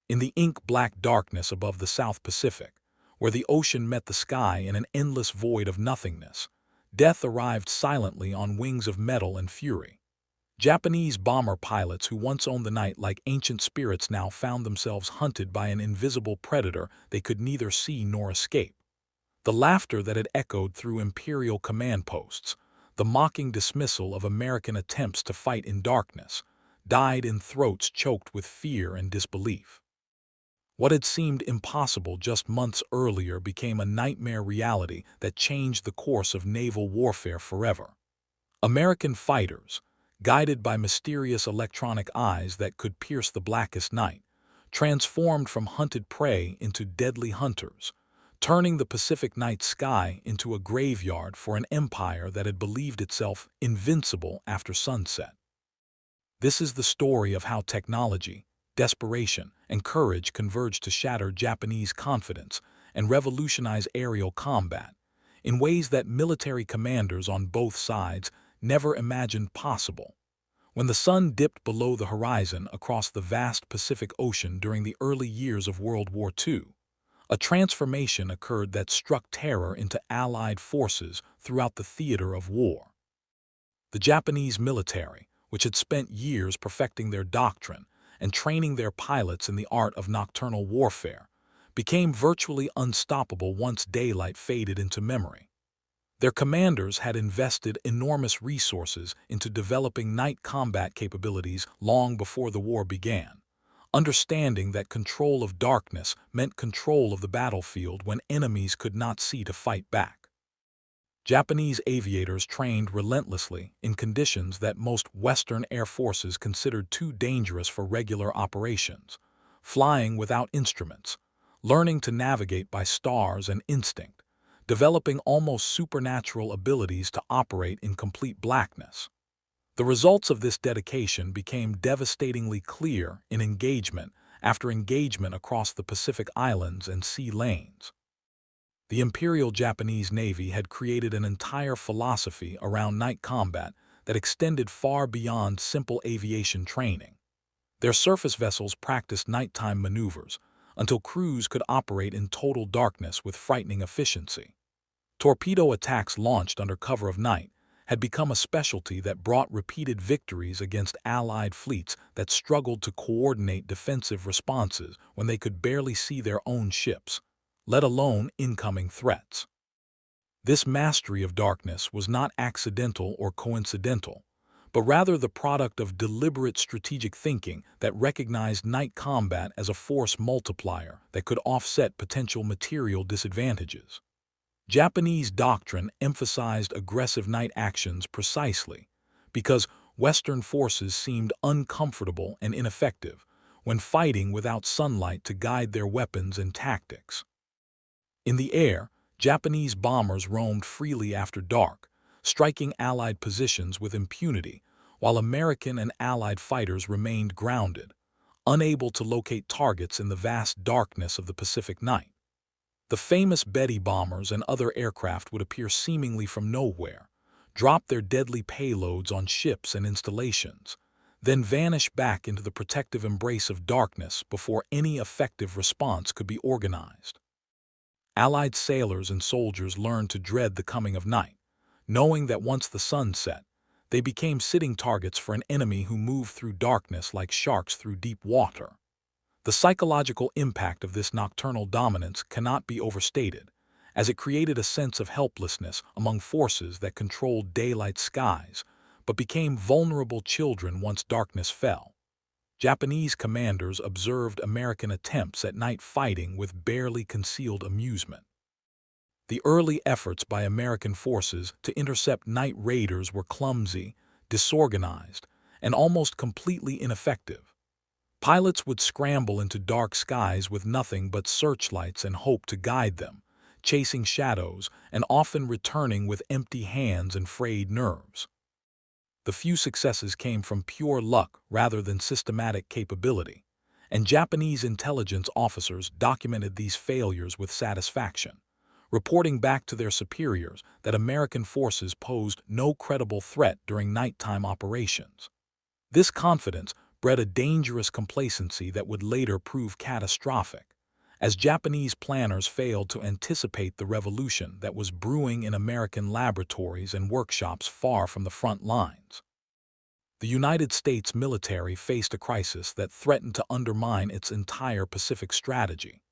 In the ink-black darkness above the South Pacific, where the ocean met the sky in an endless void of nothingness, death arrived silently on wings of metal and fury. Japanese bomber pilots who once owned the night like ancient spirits now found themselves hunted by an invisible predator they could neither see nor escape. The laughter that had echoed through Imperial command posts, the mocking dismissal of American attempts to fight in darkness, died in throats choked with fear and disbelief. What had seemed impossible just months earlier became a nightmare reality that changed the course of naval warfare forever. American fighters, guided by mysterious electronic eyes that could pierce the blackest night, transformed from hunted prey into deadly hunters, turning the Pacific night sky into a graveyard for an empire that had believed itself invincible after sunset. This is the story of how technology, desperation, and courage converged to shatter Japanese confidence and revolutionize aerial combat in ways that military commanders on both sides never imagined possible. When the sun dipped below the horizon across the vast Pacific Ocean during the early years of World War II, a transformation occurred that struck terror into Allied forces throughout the theater of war. The Japanese military, which had spent years perfecting their doctrine and training their pilots in the art of nocturnal warfare, became virtually unstoppable once daylight faded into memory. Their commanders had invested enormous resources into developing night combat capabilities long before the war began, understanding that control of darkness meant control of the battlefield when enemies could not see to fight back. Japanese aviators trained relentlessly in conditions that most Western air forces considered too dangerous for regular operations, flying without instruments, learning to navigate by stars and instinct, developing almost supernatural abilities to operate in complete blackness. The results of this dedication became devastatingly clear in engagement after engagement across the Pacific Islands and sea lanes. The Imperial Japanese Navy had created an entire philosophy around night combat that extended far beyond simple aviation training. Their surface vessels practiced nighttime maneuvers until crews could operate in total darkness with frightening efficiency. Torpedo attacks launched under cover of night had become a specialty that brought repeated victories against Allied fleets that struggled to coordinate defensive responses when they could barely see their own ships, let alone incoming threats. This mastery of darkness was not accidental or coincidental, but rather the product of deliberate strategic thinking that recognized night combat as a force multiplier that could offset potential material disadvantages. Japanese doctrine emphasized aggressive night actions precisely because Western forces seemed uncomfortable and ineffective when fighting without sunlight to guide their weapons and tactics. In the air, Japanese bombers roamed freely after dark, striking Allied positions with impunity, while American and Allied fighters remained grounded, unable to locate targets in the vast darkness of the Pacific night. The famous Betty bombers and other aircraft would appear seemingly from nowhere, drop their deadly payloads on ships and installations, then vanish back into the protective embrace of darkness before any effective response could be organized. Allied sailors and soldiers learned to dread the coming of night, knowing that once the sun set, they became sitting targets for an enemy who moved through darkness like sharks through deep water. The psychological impact of this nocturnal dominance cannot be overstated, as it created a sense of helplessness among forces that controlled daylight skies, but became vulnerable children once darkness fell. Japanese commanders observed American attempts at night fighting with barely concealed amusement. The early efforts by American forces to intercept night raiders were clumsy, disorganized, and almost completely ineffective. Pilots would scramble into dark skies with nothing but searchlights and hope to guide them, chasing shadows and often returning with empty hands and frayed nerves. The few successes came from pure luck rather than systematic capability, and Japanese intelligence officers documented these failures with satisfaction, reporting back to their superiors that American forces posed no credible threat during nighttime operations. This confidence bred a dangerous complacency that would later prove catastrophic, as Japanese planners failed to anticipate the revolution that was brewing in American laboratories and workshops far from the front lines. The United States military faced a crisis that threatened to undermine its entire Pacific strategy.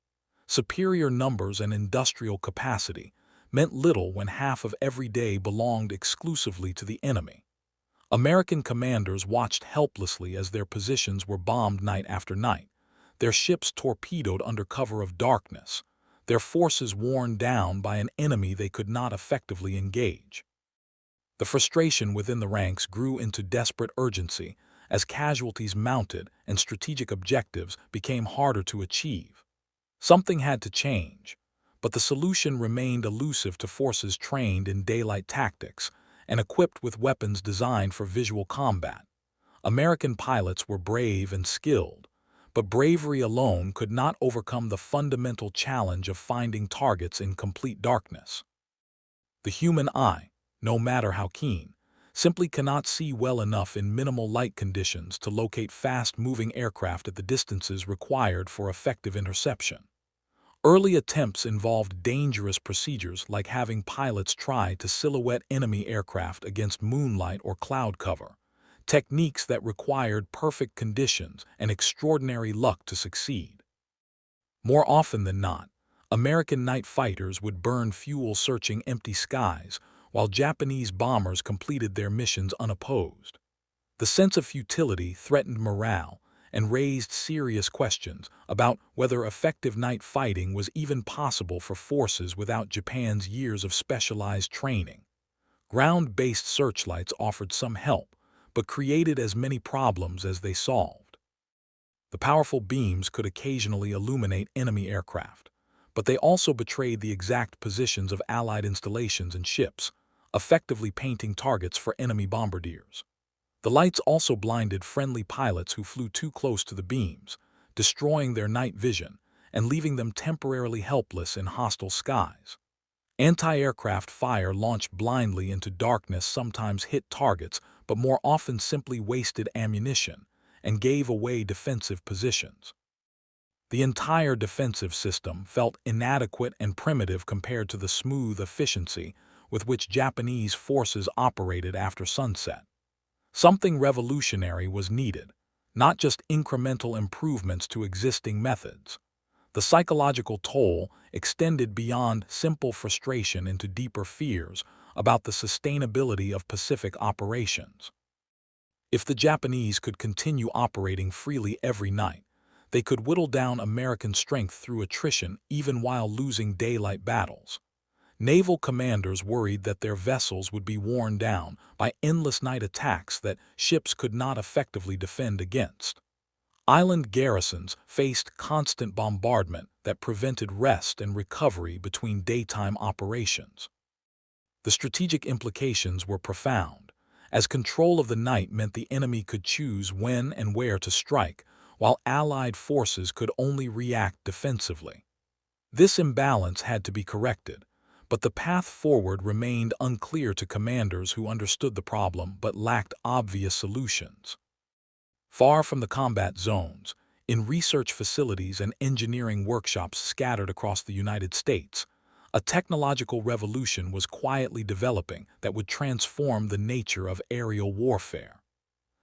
Superior numbers and industrial capacity meant little when half of every day belonged exclusively to the enemy. American commanders watched helplessly as their positions were bombed night after night, their ships torpedoed under cover of darkness, their forces worn down by an enemy they could not effectively engage. The frustration within the ranks grew into desperate urgency as casualties mounted and strategic objectives became harder to achieve. Something had to change, but the solution remained elusive to forces trained in daylight tactics and equipped with weapons designed for visual combat. American pilots were brave and skilled, but bravery alone could not overcome the fundamental challenge of finding targets in complete darkness. The human eye, no matter how keen, simply cannot see well enough in minimal light conditions to locate fast-moving aircraft at the distances required for effective interception. Early attempts involved dangerous procedures like having pilots try to silhouette enemy aircraft against moonlight or cloud cover, techniques that required perfect conditions and extraordinary luck to succeed. More often than not, American night fighters would burn fuel searching empty skies, while Japanese bombers completed their missions unopposed. The sense of futility threatened morale and raised serious questions about whether effective night fighting was even possible for forces without Japan's years of specialized training. Ground-based searchlights offered some help, but created as many problems as they solved. The powerful beams could occasionally illuminate enemy aircraft, but they also betrayed the exact positions of Allied installations and ships, effectively painting targets for enemy bombardiers. The lights also blinded friendly pilots who flew too close to the beams, destroying their night vision and leaving them temporarily helpless in hostile skies. Anti-aircraft fire launched blindly into darkness sometimes hit targets but more often simply wasted ammunition and gave away defensive positions. The entire defensive system felt inadequate and primitive compared to the smooth efficiency with which Japanese forces operated after sunset. Something revolutionary was needed, not just incremental improvements to existing methods. The psychological toll extended beyond simple frustration into deeper fears about the sustainability of Pacific operations. If the Japanese could continue operating freely every night, they could whittle down American strength through attrition even while losing daylight battles. Naval commanders worried that their vessels would be worn down by endless night attacks that ships could not effectively defend against. Island garrisons faced constant bombardment that prevented rest and recovery between daytime operations. The strategic implications were profound, as control of the night meant the enemy could choose when and where to strike, while Allied forces could only react defensively. This imbalance had to be corrected, but the path forward remained unclear to commanders who understood the problem but lacked obvious solutions. Far from the combat zones, in research facilities and engineering workshops scattered across the United States, a technological revolution was quietly developing that would transform the nature of aerial warfare.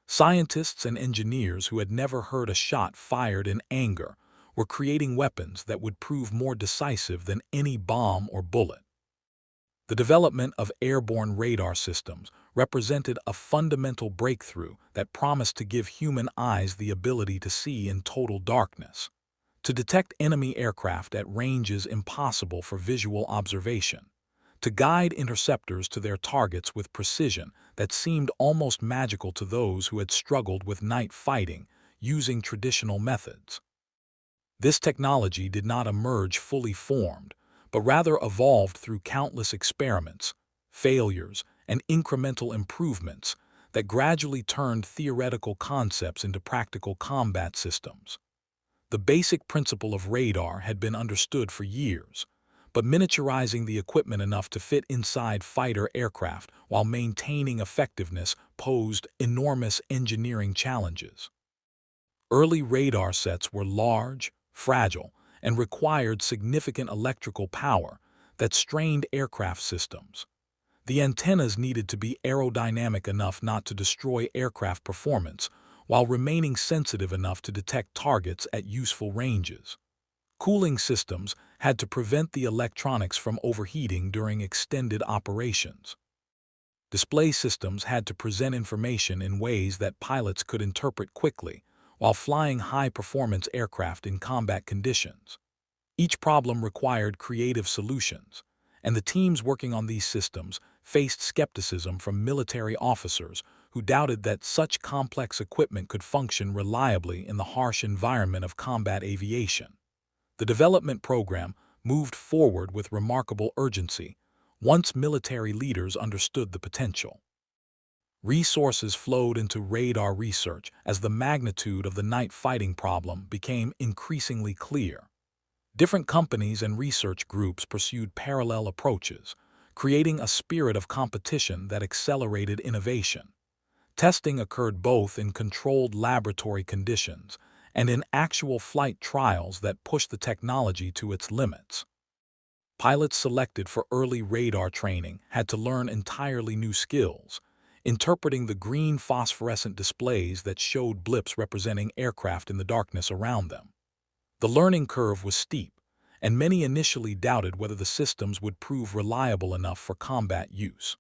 Scientists and engineers who had never heard a shot fired in anger were creating weapons that would prove more decisive than any bomb or bullet. The development of airborne radar systems represented a fundamental breakthrough that promised to give human eyes the ability to see in total darkness, to detect enemy aircraft at ranges impossible for visual observation, to guide interceptors to their targets with precision that seemed almost magical to those who had struggled with night fighting using traditional methods. This technology did not emerge fully formed, but rather evolved through countless experiments, failures, and incremental improvements that gradually turned theoretical concepts into practical combat systems. The basic principle of radar had been understood for years, but miniaturizing the equipment enough to fit inside fighter aircraft while maintaining effectiveness posed enormous engineering challenges. Early radar sets were large, fragile, and required significant electrical power that strained aircraft systems. The antennas needed to be aerodynamic enough not to destroy aircraft performance, while remaining sensitive enough to detect targets at useful ranges. Cooling systems had to prevent the electronics from overheating during extended operations. Display systems had to present information in ways that pilots could interpret quickly while flying high-performance aircraft in combat conditions. Each problem required creative solutions, and the teams working on these systems faced skepticism from military officers who doubted that such complex equipment could function reliably in the harsh environment of combat aviation. The development program moved forward with remarkable urgency once military leaders understood the potential. Resources flowed into radar research as the magnitude of the night fighting problem became increasingly clear. Different companies and research groups pursued parallel approaches, creating a spirit of competition that accelerated innovation. Testing occurred both in controlled laboratory conditions and in actual flight trials that pushed the technology to its limits. Pilots selected for early radar training had to learn entirely new skills, interpreting the green phosphorescent displays that showed blips representing aircraft in the darkness around them. The learning curve was steep, and many initially doubted whether the systems would prove reliable enough for combat use.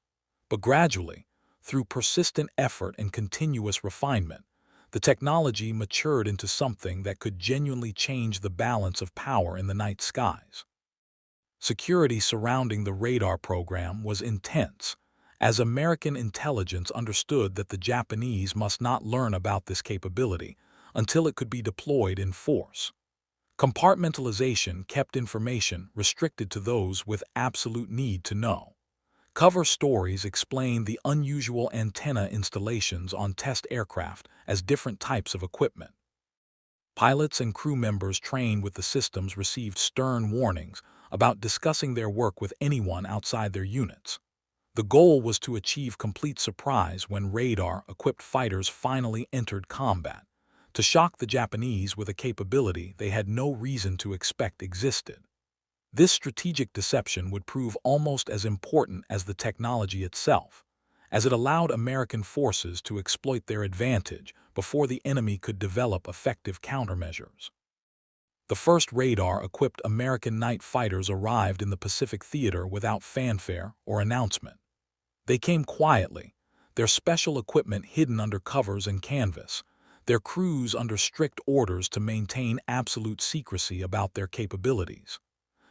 But gradually, through persistent effort and continuous refinement, the technology matured into something that could genuinely change the balance of power in the night skies. Security surrounding the radar program was intense, as American intelligence understood that the Japanese must not learn about this capability until it could be deployed in force. Compartmentalization kept information restricted to those with absolute need to know. Cover stories explained the unusual antenna installations on test aircraft as different types of equipment. Pilots and crew members trained with the systems received stern warnings about discussing their work with anyone outside their units. The goal was to achieve complete surprise when radar-equipped fighters finally entered combat, to shock the Japanese with a capability they had no reason to expect existed. This strategic deception would prove almost as important as the technology itself, as it allowed American forces to exploit their advantage before the enemy could develop effective countermeasures. The first radar-equipped American night fighters arrived in the Pacific Theater without fanfare or announcement. They came quietly, their special equipment hidden under covers and canvas, their crews under strict orders to maintain absolute secrecy about their capabilities.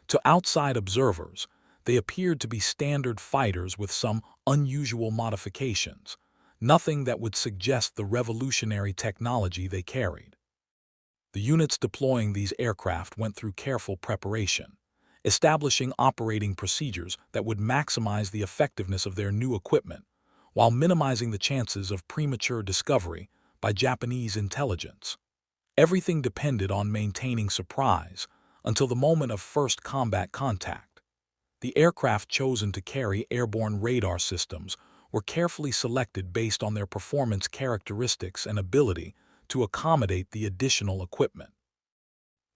To outside observers, they appeared to be standard fighters with some unusual modifications, nothing that would suggest the revolutionary technology they carried. The units deploying these aircraft went through careful preparation, establishing operating procedures that would maximize the effectiveness of their new equipment, while minimizing the chances of premature discovery by Japanese intelligence. Everything depended on maintaining surprise until the moment of first combat contact. The aircraft chosen to carry airborne radar systems were carefully selected based on their performance characteristics and ability to accommodate the additional equipment.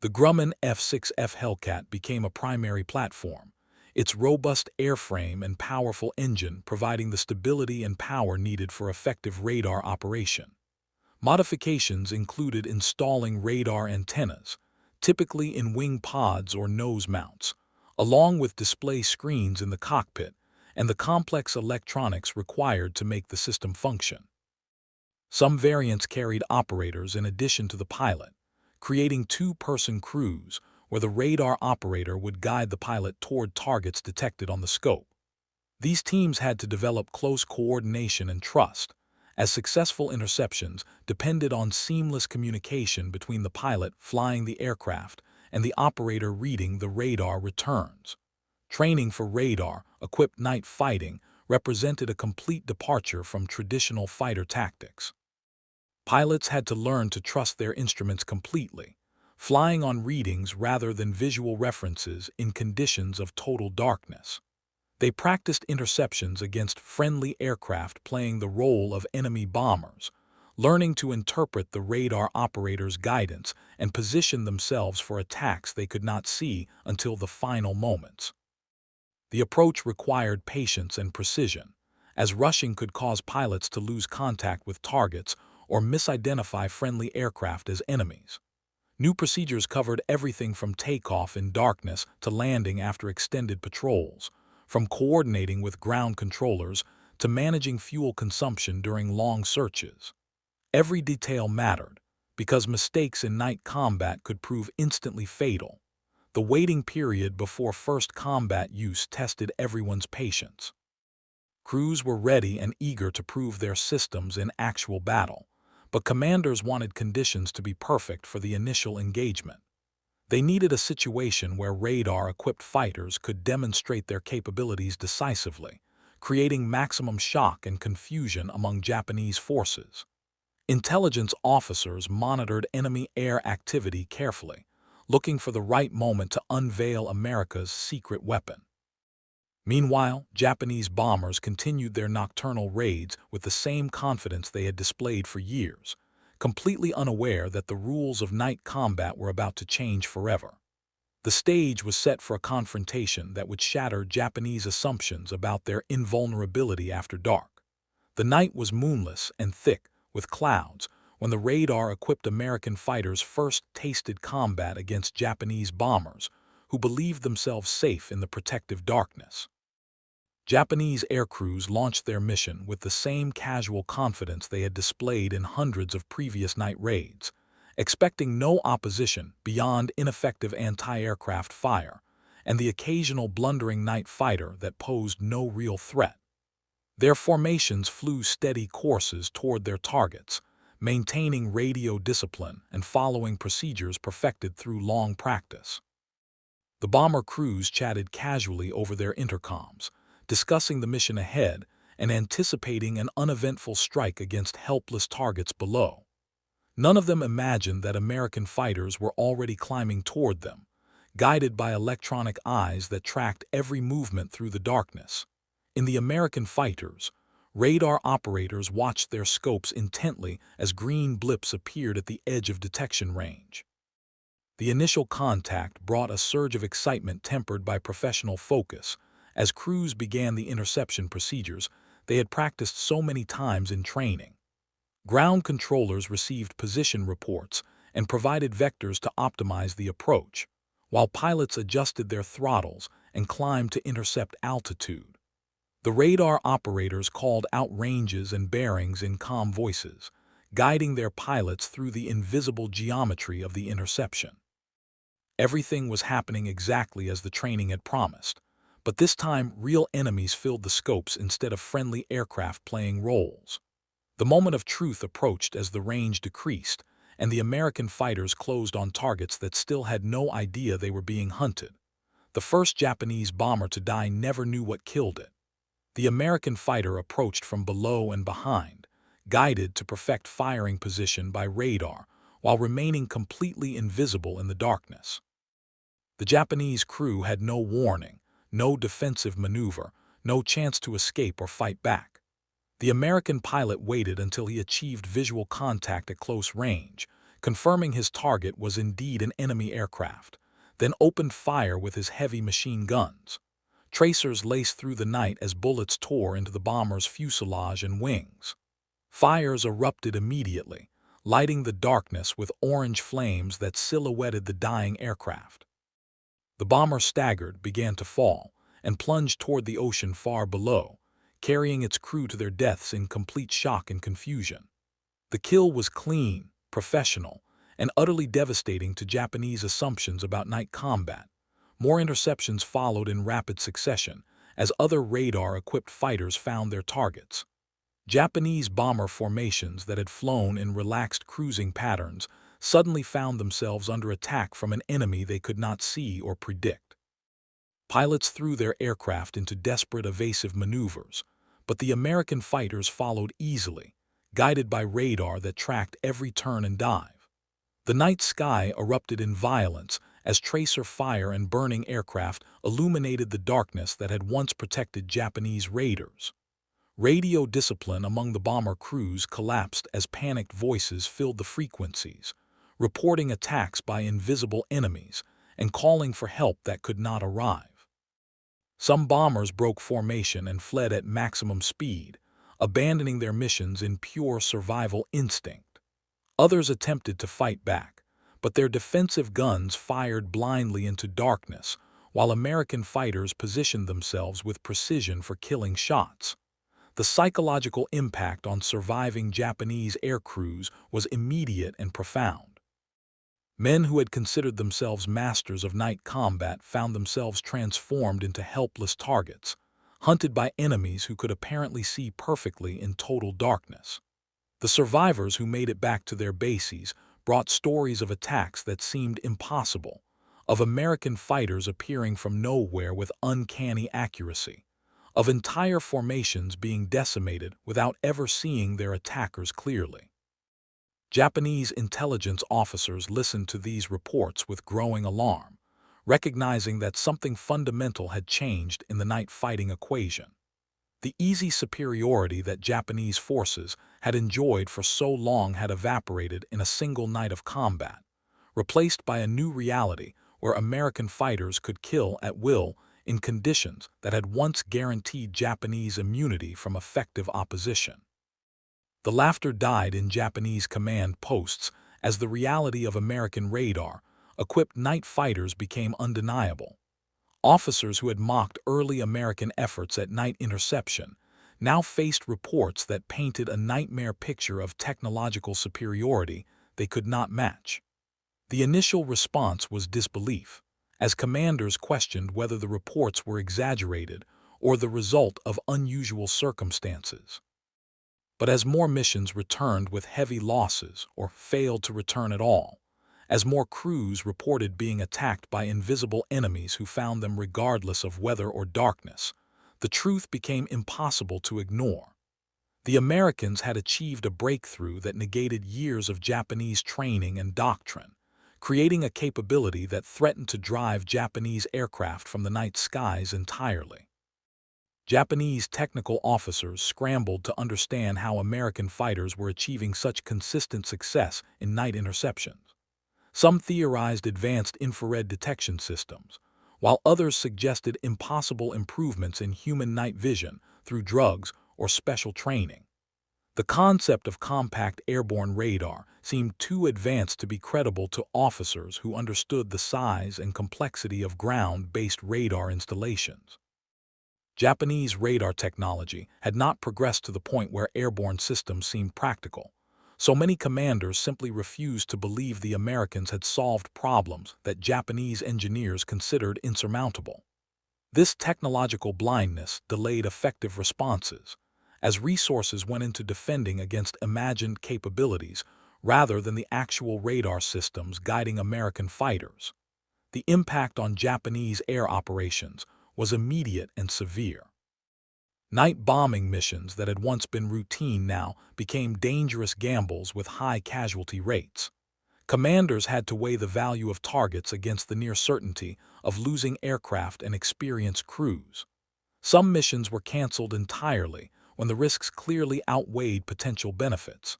The Grumman F-6F Hellcat became a primary platform, its robust airframe and powerful engine providing the stability and power needed for effective radar operation. Modifications included installing radar antennas, typically in wing pods or nose mounts, along with display screens in the cockpit and the complex electronics required to make the system function. Some variants carried operators in addition to the pilot, creating two-person crews where the radar operator would guide the pilot toward targets detected on the scope. These teams had to develop close coordination and trust, as successful interceptions depended on seamless communication between the pilot flying the aircraft and the operator reading the radar returns. Training for radar-equipped night fighting represented a complete departure from traditional fighter tactics. Pilots had to learn to trust their instruments completely, flying on readings rather than visual references in conditions of total darkness. They practiced interceptions against friendly aircraft playing the role of enemy bombers, learning to interpret the radar operators' guidance and position themselves for attacks they could not see until the final moments. The approach required patience and precision, as rushing could cause pilots to lose contact with targets or misidentify friendly aircraft as enemies. New procedures covered everything from takeoff in darkness to landing after extended patrols, from coordinating with ground controllers to managing fuel consumption during long searches. Every detail mattered, because mistakes in night combat could prove instantly fatal. The waiting period before first combat use tested everyone's patience. Crews were ready and eager to prove their systems in actual battle, but commanders wanted conditions to be perfect for the initial engagement. They needed a situation where radar-equipped fighters could demonstrate their capabilities decisively, creating maximum shock and confusion among Japanese forces. Intelligence officers monitored enemy air activity carefully, looking for the right moment to unveil America's secret weapon. Meanwhile, Japanese bombers continued their nocturnal raids with the same confidence they had displayed for years, completely unaware that the rules of night combat were about to change forever. The stage was set for a confrontation that would shatter Japanese assumptions about their invulnerability after dark. The night was moonless and thick with clouds when the radar-equipped American fighters first tasted combat against Japanese bombers who believed themselves safe in the protective darkness. Japanese aircrews launched their mission with the same casual confidence they had displayed in hundreds of previous night raids, expecting no opposition beyond ineffective anti-aircraft fire and the occasional blundering night fighter that posed no real threat. Their formations flew steady courses toward their targets, maintaining radio discipline and following procedures perfected through long practice. The bomber crews chatted casually over their intercoms, discussing the mission ahead and anticipating an uneventful strike against helpless targets below. None of them imagined that American fighters were already climbing toward them, guided by electronic eyes that tracked every movement through the darkness. In the American fighters, radar operators watched their scopes intently as green blips appeared at the edge of detection range. The initial contact brought a surge of excitement tempered by professional focus, as crews began the interception procedures they had practiced so many times in training. Ground controllers received position reports and provided vectors to optimize the approach, while pilots adjusted their throttles and climbed to intercept altitude. The radar operators called out ranges and bearings in calm voices, guiding their pilots through the invisible geometry of the interception. Everything was happening exactly as the training had promised, but this time real enemies filled the scopes instead of friendly aircraft playing roles. The moment of truth approached as the range decreased, and the American fighters closed on targets that still had no idea they were being hunted. The first Japanese bomber to die never knew what killed it. The American fighter approached from below and behind, guided to perfect firing position by radar while remaining completely invisible in the darkness. The Japanese crew had no warning, no defensive maneuver, no chance to escape or fight back. The American pilot waited until he achieved visual contact at close range, confirming his target was indeed an enemy aircraft, then opened fire with his heavy machine guns. Tracers laced through the night as bullets tore into the bomber's fuselage and wings. Fires erupted immediately, lighting the darkness with orange flames that silhouetted the dying aircraft. The bomber staggered, began to fall, and plunged toward the ocean far below, carrying its crew to their deaths in complete shock and confusion. The kill was clean, professional, and utterly devastating to Japanese assumptions about night combat. More interceptions followed in rapid succession as other radar-equipped fighters found their targets. Japanese bomber formations that had flown in relaxed cruising patterns suddenly found themselves under attack from an enemy they could not see or predict. Pilots threw their aircraft into desperate evasive maneuvers, but the American fighters followed easily, guided by radar that tracked every turn and dive. The night sky erupted in violence as tracer fire and burning aircraft illuminated the darkness that had once protected Japanese raiders. Radio discipline among the bomber crews collapsed as panicked voices filled the frequencies, reporting attacks by invisible enemies and calling for help that could not arrive. Some bombers broke formation and fled at maximum speed, abandoning their missions in pure survival instinct. Others attempted to fight back, but their defensive guns fired blindly into darkness, while American fighters positioned themselves with precision for killing shots. The psychological impact on surviving Japanese air crews was immediate and profound. Men who had considered themselves masters of night combat found themselves transformed into helpless targets, hunted by enemies who could apparently see perfectly in total darkness. The survivors who made it back to their bases brought stories of attacks that seemed impossible, of American fighters appearing from nowhere with uncanny accuracy, of entire formations being decimated without ever seeing their attackers clearly. Japanese intelligence officers listened to these reports with growing alarm, recognizing that something fundamental had changed in the night fighting equation. The easy superiority that Japanese forces had enjoyed for so long had evaporated in a single night of combat, replaced by a new reality where American fighters could kill at will in conditions that had once guaranteed Japanese immunity from effective opposition. The laughter died in Japanese command posts as the reality of American radar-equipped night fighters became undeniable. Officers who had mocked early American efforts at night interception now faced reports that painted a nightmare picture of technological superiority they could not match. The initial response was disbelief, as commanders questioned whether the reports were exaggerated or the result of unusual circumstances. But as more missions returned with heavy losses or failed to return at all, as more crews reported being attacked by invisible enemies who found them regardless of weather or darkness, the truth became impossible to ignore. The Americans had achieved a breakthrough that negated years of Japanese training and doctrine, creating a capability that threatened to drive Japanese aircraft from the night skies entirely. Japanese technical officers scrambled to understand how American fighters were achieving such consistent success in night interceptions. Some theorized advanced infrared detection systems, while others suggested impossible improvements in human night vision through drugs or special training. The concept of compact airborne radar seemed too advanced to be credible to officers who understood the size and complexity of ground-based radar installations. Japanese radar technology had not progressed to the point where airborne systems seemed practical, so many commanders simply refused to believe the Americans had solved problems that Japanese engineers considered insurmountable. This technological blindness delayed effective responses, as resources went into defending against imagined capabilities rather than the actual radar systems guiding American fighters. The impact on Japanese air operations was immediate and severe. Night bombing missions that had once been routine now became dangerous gambles with high casualty rates. Commanders had to weigh the value of targets against the near certainty of losing aircraft and experienced crews. Some missions were canceled entirely when the risks clearly outweighed potential benefits.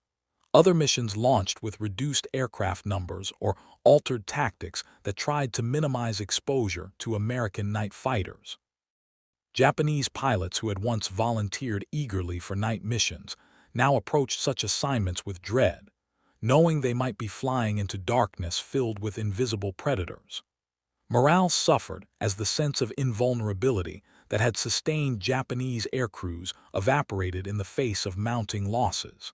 Other missions launched with reduced aircraft numbers or altered tactics that tried to minimize exposure to American night fighters. Japanese pilots who had once volunteered eagerly for night missions now approached such assignments with dread, knowing they might be flying into darkness filled with invisible predators. Morale suffered as the sense of invulnerability that had sustained Japanese aircrews evaporated in the face of mounting losses.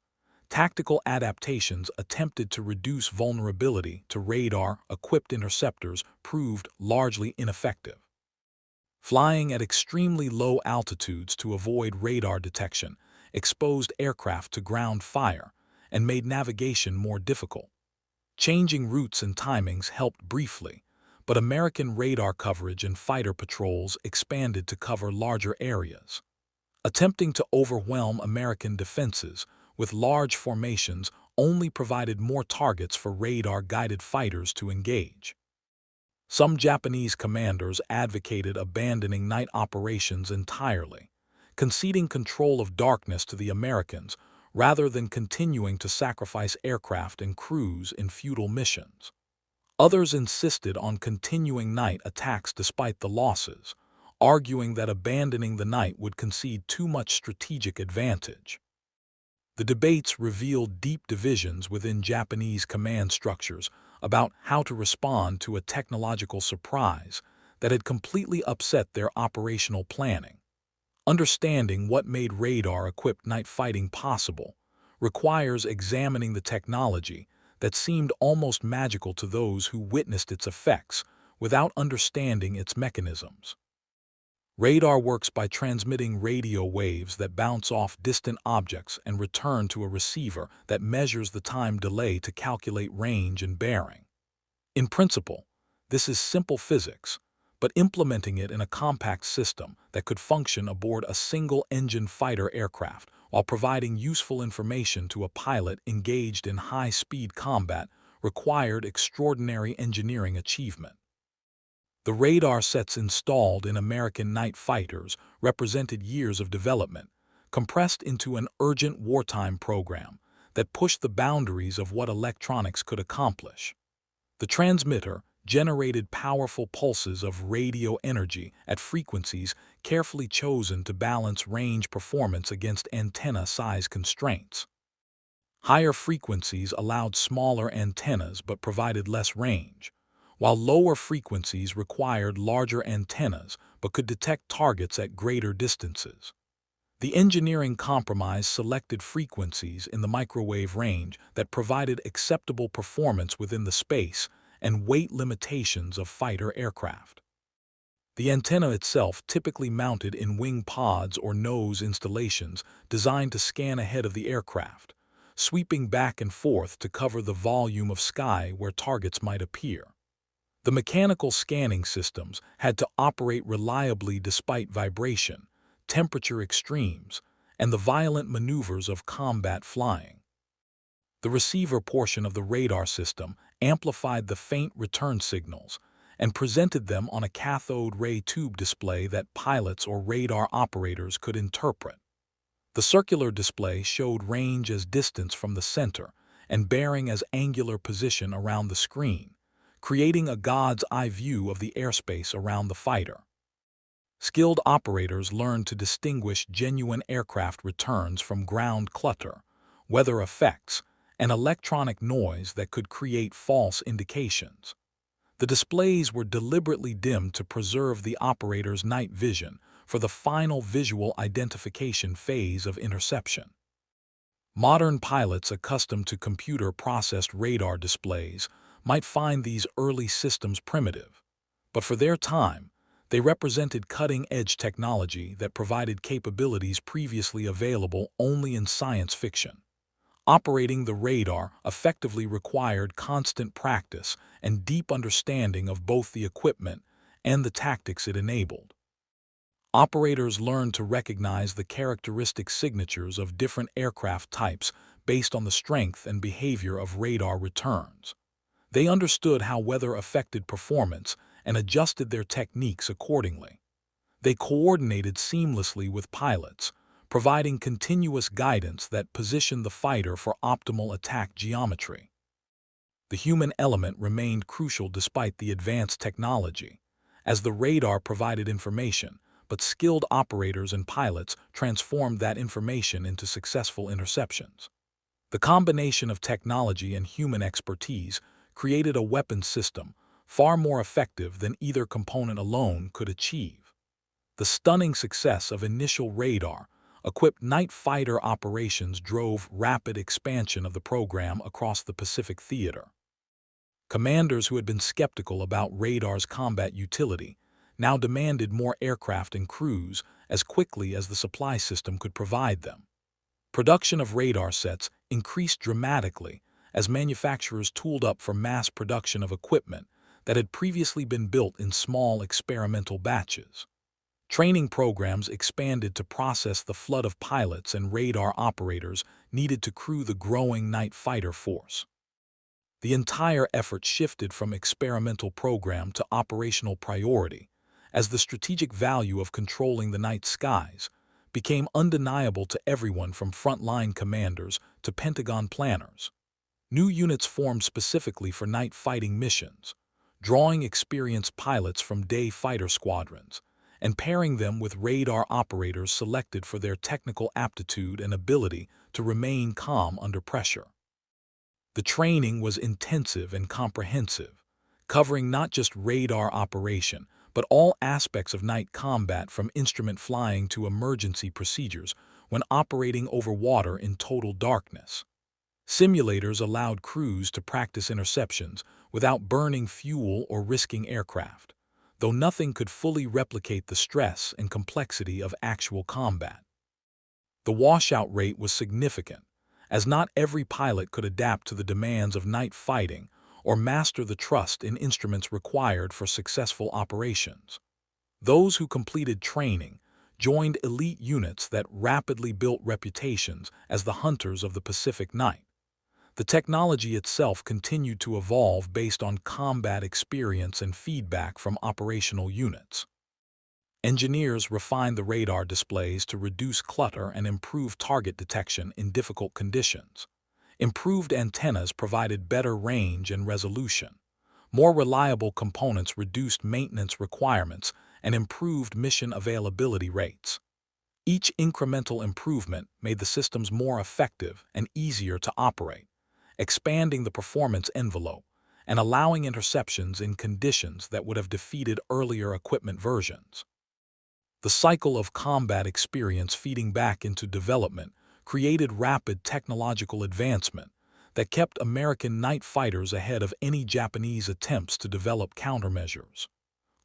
Tactical adaptations attempted to reduce vulnerability to radar-equipped interceptors proved largely ineffective. Flying at extremely low altitudes to avoid radar detection exposed aircraft to ground fire and made navigation more difficult. Changing routes and timings helped briefly, but American radar coverage and fighter patrols expanded to cover larger areas. Attempting to overwhelm American defenses with large formations only provided more targets for radar-guided fighters to engage. Some Japanese commanders advocated abandoning night operations entirely, conceding control of darkness to the Americans rather than continuing to sacrifice aircraft and crews in futile missions. Others insisted on continuing night attacks despite the losses, arguing that abandoning the night would concede too much strategic advantage. The debates revealed deep divisions within Japanese command structures about how to respond to a technological surprise that had completely upset their operational planning. Understanding what made radar-equipped night fighting possible requires examining the technology that seemed almost magical to those who witnessed its effects without understanding its mechanisms. Radar works by transmitting radio waves that bounce off distant objects and return to a receiver that measures the time delay to calculate range and bearing. In principle, this is simple physics, but implementing it in a compact system that could function aboard a single-engine fighter aircraft while providing useful information to a pilot engaged in high-speed combat required extraordinary engineering achievement. The radar sets installed in American night fighters represented years of development, compressed into an urgent wartime program that pushed the boundaries of what electronics could accomplish. The transmitter generated powerful pulses of radio energy at frequencies carefully chosen to balance range performance against antenna size constraints. Higher frequencies allowed smaller antennas but provided less range, while lower frequencies required larger antennas but could detect targets at greater distances. The engineering compromise selected frequencies in the microwave range that provided acceptable performance within the space and weight limitations of fighter aircraft. The antenna itself typically mounted in wing pods or nose installations designed to scan ahead of the aircraft, sweeping back and forth to cover the volume of sky where targets might appear. The mechanical scanning systems had to operate reliably despite vibration, temperature extremes, and the violent maneuvers of combat flying. The receiver portion of the radar system amplified the faint return signals and presented them on a cathode ray tube display that pilots or radar operators could interpret. The circular display showed range as distance from the center and bearing as angular position around the screen, creating a god's eye view of the airspace around the fighter. Skilled operators learned to distinguish genuine aircraft returns from ground clutter, weather effects, and electronic noise that could create false indications. The displays were deliberately dimmed to preserve the operator's night vision for the final visual identification phase of interception. Modern pilots accustomed to computer-processed radar displays might find these early systems primitive, but for their time, they represented cutting-edge technology that provided capabilities previously available only in science fiction. Operating the radar effectively required constant practice and deep understanding of both the equipment and the tactics it enabled. Operators learned to recognize the characteristic signatures of different aircraft types based on the strength and behavior of radar returns. They understood how weather affected performance and adjusted their techniques accordingly. They coordinated seamlessly with pilots, providing continuous guidance that positioned the fighter for optimal attack geometry. The human element remained crucial despite the advanced technology, as the radar provided information, but skilled operators and pilots transformed that information into successful interceptions. The combination of technology and human expertise created a weapons system far more effective than either component alone could achieve. The stunning success of initial radar-equipped night fighter operations drove rapid expansion of the program across the Pacific theater. Commanders who had been skeptical about radar's combat utility now demanded more aircraft and crews as quickly as the supply system could provide them. Production of radar sets increased dramatically as manufacturers tooled up for mass production of equipment that had previously been built in small experimental batches. Training programs expanded to process the flood of pilots and radar operators needed to crew the growing night fighter force. The entire effort shifted from experimental program to operational priority, as the strategic value of controlling the night skies became undeniable to everyone from frontline commanders to Pentagon planners. New units formed specifically for night fighting missions, drawing experienced pilots from day fighter squadrons and pairing them with radar operators selected for their technical aptitude and ability to remain calm under pressure. The training was intensive and comprehensive, covering not just radar operation, but all aspects of night combat from instrument flying to emergency procedures when operating over water in total darkness. Simulators allowed crews to practice interceptions without burning fuel or risking aircraft, though nothing could fully replicate the stress and complexity of actual combat. The washout rate was significant, as not every pilot could adapt to the demands of night fighting or master the trust in instruments required for successful operations. Those who completed training joined elite units that rapidly built reputations as the hunters of the Pacific night. The technology itself continued to evolve based on combat experience and feedback from operational units. Engineers refined the radar displays to reduce clutter and improve target detection in difficult conditions. Improved antennas provided better range and resolution. More reliable components reduced maintenance requirements and improved mission availability rates. Each incremental improvement made the systems more effective and easier to operate, expanding the performance envelope and allowing interceptions in conditions that would have defeated earlier equipment versions. The cycle of combat experience feeding back into development created rapid technological advancement that kept American night fighters ahead of any Japanese attempts to develop countermeasures.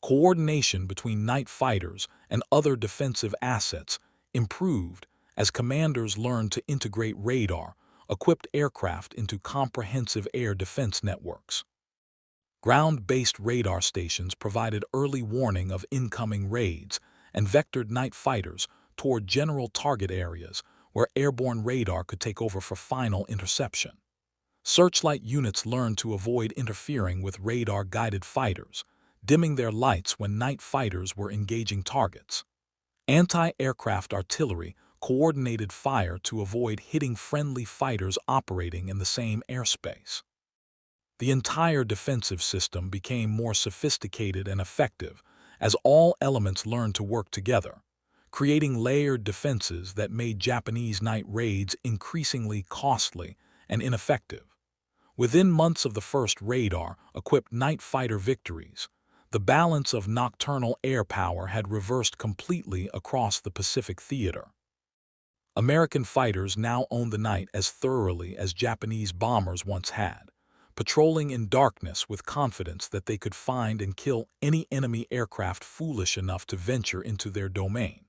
Coordination between night fighters and other defensive assets improved as commanders learned to integrate radar-equipped aircraft into comprehensive air defense networks. Ground-based radar stations provided early warning of incoming raids and vectored night fighters toward general target areas where airborne radar could take over for final interception. Searchlight units learned to avoid interfering with radar-guided fighters, dimming their lights when night fighters were engaging targets. Anti-aircraft artillery coordinated fire to avoid hitting friendly fighters operating in the same airspace. The entire defensive system became more sophisticated and effective as all elements learned to work together, creating layered defenses that made Japanese night raids increasingly costly and ineffective. Within months of the first radar-equipped night fighter victories, the balance of nocturnal air power had reversed completely across the Pacific theater. American fighters now owned the night as thoroughly as Japanese bombers once had, patrolling in darkness with confidence that they could find and kill any enemy aircraft foolish enough to venture into their domain.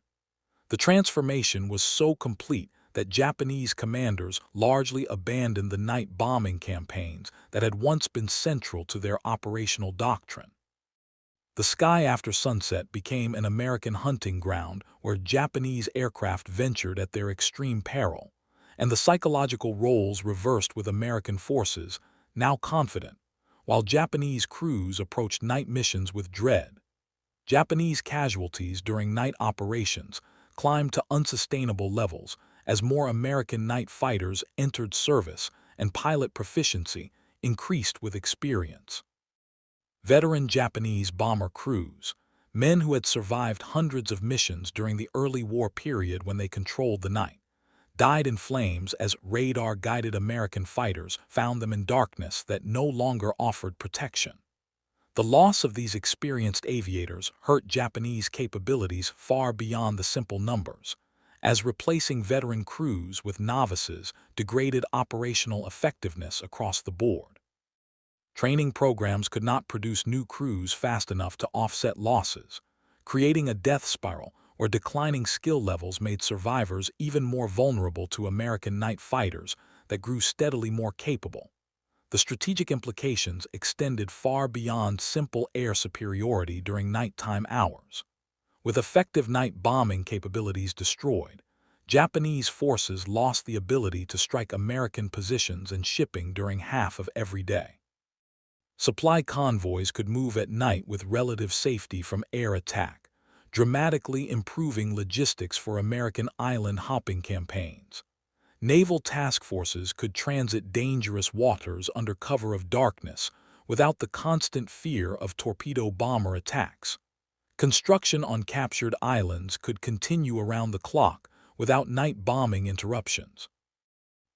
The transformation was so complete that Japanese commanders largely abandoned the night bombing campaigns that had once been central to their operational doctrine. The sky after sunset became an American hunting ground where Japanese aircraft ventured at their extreme peril, and the psychological roles reversed with American forces, now confident, while Japanese crews approached night missions with dread. Japanese casualties during night operations climbed to unsustainable levels as more American night fighters entered service and pilot proficiency increased with experience. Veteran Japanese bomber crews, men who had survived hundreds of missions during the early war period when they controlled the night, died in flames as radar-guided American fighters found them in darkness that no longer offered protection. The loss of these experienced aviators hurt Japanese capabilities far beyond the simple numbers, as replacing veteran crews with novices degraded operational effectiveness across the board. Training programs could not produce new crews fast enough to offset losses, creating a death spiral where declining skill levels made survivors even more vulnerable to American night fighters that grew steadily more capable. The strategic implications extended far beyond simple air superiority during nighttime hours. With effective night bombing capabilities destroyed, Japanese forces lost the ability to strike American positions and shipping during half of every day. Supply convoys could move at night with relative safety from air attack, dramatically improving logistics for American island-hopping campaigns. Naval task forces could transit dangerous waters under cover of darkness without the constant fear of torpedo bomber attacks. Construction on captured islands could continue around the clock without night bombing interruptions.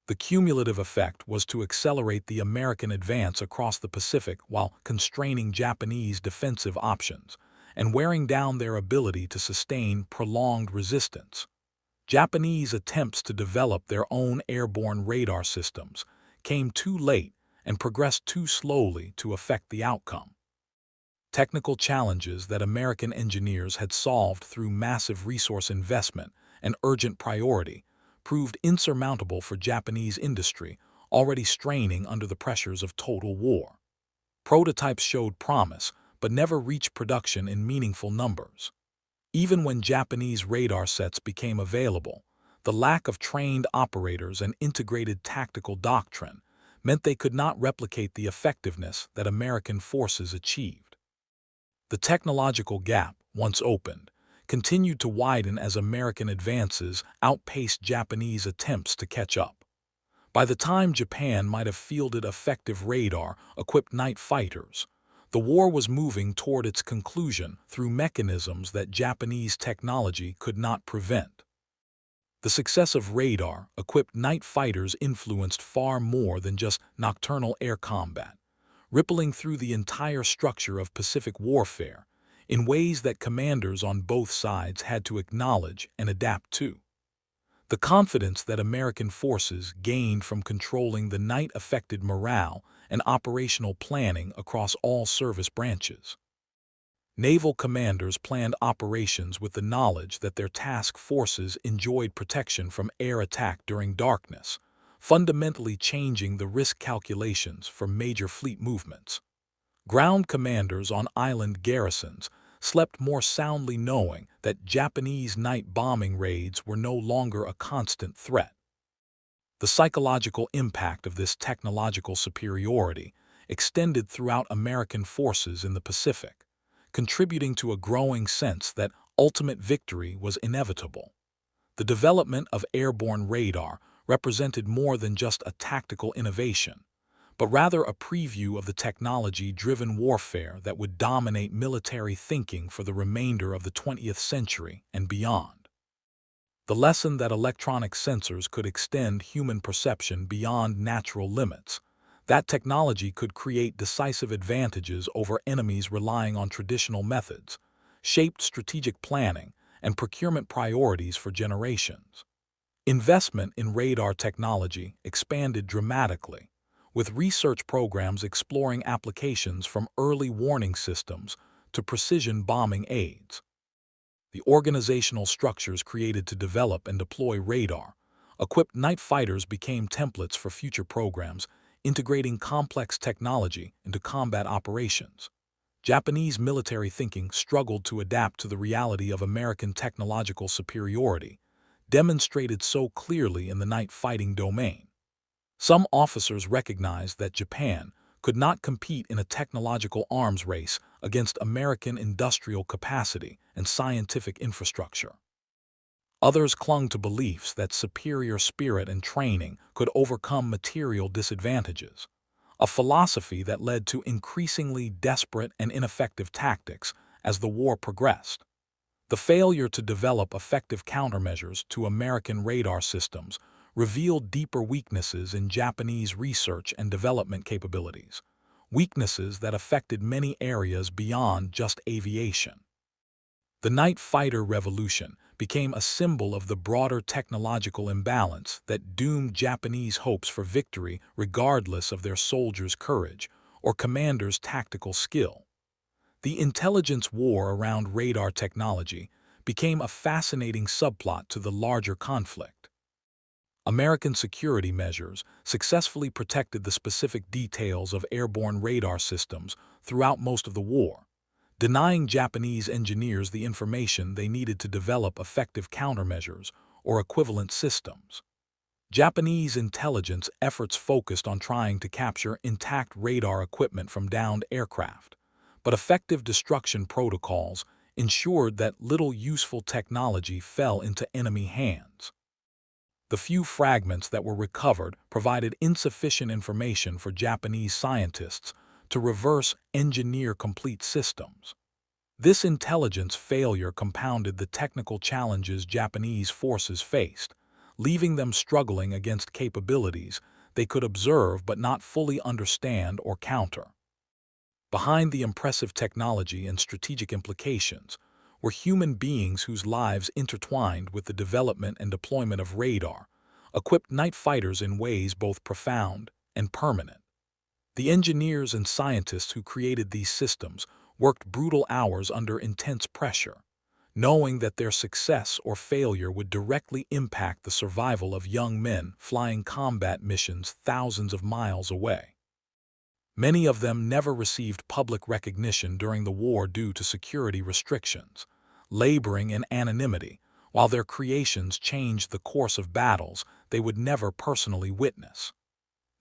The cumulative effect was to accelerate the American advance across the Pacific while constraining Japanese defensive options and wearing down their ability to sustain prolonged resistance. Japanese attempts to develop their own airborne radar systems came too late and progressed too slowly to affect the outcome. Technical challenges that American engineers had solved through massive resource investment and urgent priority proved insurmountable for Japanese industry, already straining under the pressures of total war. Prototypes showed promise, but never reached production in meaningful numbers. Even when Japanese radar sets became available, the lack of trained operators and integrated tactical doctrine meant they could not replicate the effectiveness that American forces achieved. The technological gap, once opened, continued to widen as American advances outpaced Japanese attempts to catch up. By the time Japan might have fielded effective radar-equipped night fighters, the war was moving toward its conclusion through mechanisms that Japanese technology could not prevent. The success of radar-equipped night fighters influenced far more than just nocturnal air combat, rippling through the entire structure of Pacific warfare in ways that commanders on both sides had to acknowledge and adapt to. The confidence that American forces gained from controlling the night affected morale and operational planning across all service branches. Naval commanders planned operations with the knowledge that their task forces enjoyed protection from air attack during darkness, fundamentally changing the risk calculations for major fleet movements. Ground commanders on island garrisons slept more soundly knowing that Japanese night bombing raids were no longer a constant threat. The psychological impact of this technological superiority extended throughout American forces in the Pacific, contributing to a growing sense that ultimate victory was inevitable. The development of airborne radar represented more than just a tactical innovation, but rather a preview of the technology-driven warfare that would dominate military thinking for the remainder of the 20th century and beyond. The lesson that electronic sensors could extend human perception beyond natural limits, that technology could create decisive advantages over enemies relying on traditional methods, shaped strategic planning and procurement priorities for generations. Investment in radar technology expanded dramatically, with research programs exploring applications from early warning systems to precision bombing aids. The organizational structures created to develop and deploy radar-equipped night fighters became templates for future programs, integrating complex technology into combat operations. Japanese military thinking struggled to adapt to the reality of American technological superiority, demonstrated so clearly in the night fighting domain. Some officers recognized that Japan could not compete in a technological arms race against American industrial capacity and scientific infrastructure. Others clung to beliefs that superior spirit and training could overcome material disadvantages, a philosophy that led to increasingly desperate and ineffective tactics as the war progressed. The failure to develop effective countermeasures to American radar systems revealed deeper weaknesses in Japanese research and development capabilities, weaknesses that affected many areas beyond just aviation. The night fighter revolution became a symbol of the broader technological imbalance that doomed Japanese hopes for victory regardless of their soldiers' courage or commanders' tactical skill. The intelligence war around radar technology became a fascinating subplot to the larger conflict. American security measures successfully protected the specific details of airborne radar systems throughout most of the war, denying Japanese engineers the information they needed to develop effective countermeasures or equivalent systems. Japanese intelligence efforts focused on trying to capture intact radar equipment from downed aircraft, but effective destruction protocols ensured that little useful technology fell into enemy hands. The few fragments that were recovered provided insufficient information for Japanese scientists to reverse engineer complete systems. This intelligence failure compounded the technical challenges Japanese forces faced, leaving them struggling against capabilities they could observe but not fully understand or counter. Behind the impressive technology and strategic implications were human beings whose lives intertwined with the development and deployment of radar-equipped night fighters in ways both profound and permanent. The engineers and scientists who created these systems worked brutal hours under intense pressure, knowing that their success or failure would directly impact the survival of young men flying combat missions thousands of miles away. Many of them never received public recognition during the war due to security restrictions, laboring in anonymity, while their creations changed the course of battles they would never personally witness.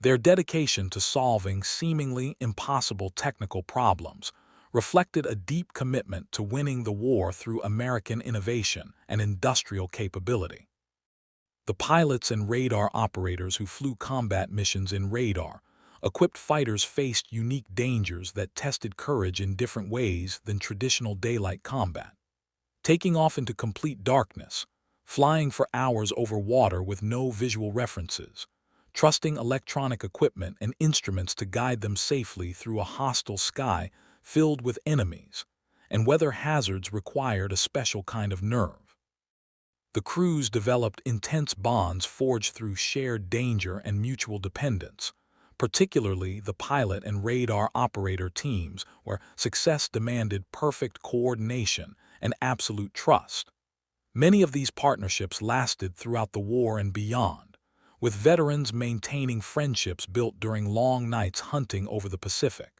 Their dedication to solving seemingly impossible technical problems reflected a deep commitment to winning the war through American innovation and industrial capability. The pilots and radar operators who flew combat missions in radar-equipped fighters faced unique dangers that tested courage in different ways than traditional daylight combat. Taking off into complete darkness, flying for hours over water with no visual references, trusting electronic equipment and instruments to guide them safely through a hostile sky filled with enemies, and weather hazards required a special kind of nerve. The crews developed intense bonds forged through shared danger and mutual dependence, particularly the pilot and radar operator teams, where success demanded perfect coordination and absolute trust. Many of these partnerships lasted throughout the war and beyond, with veterans maintaining friendships built during long nights hunting over the Pacific.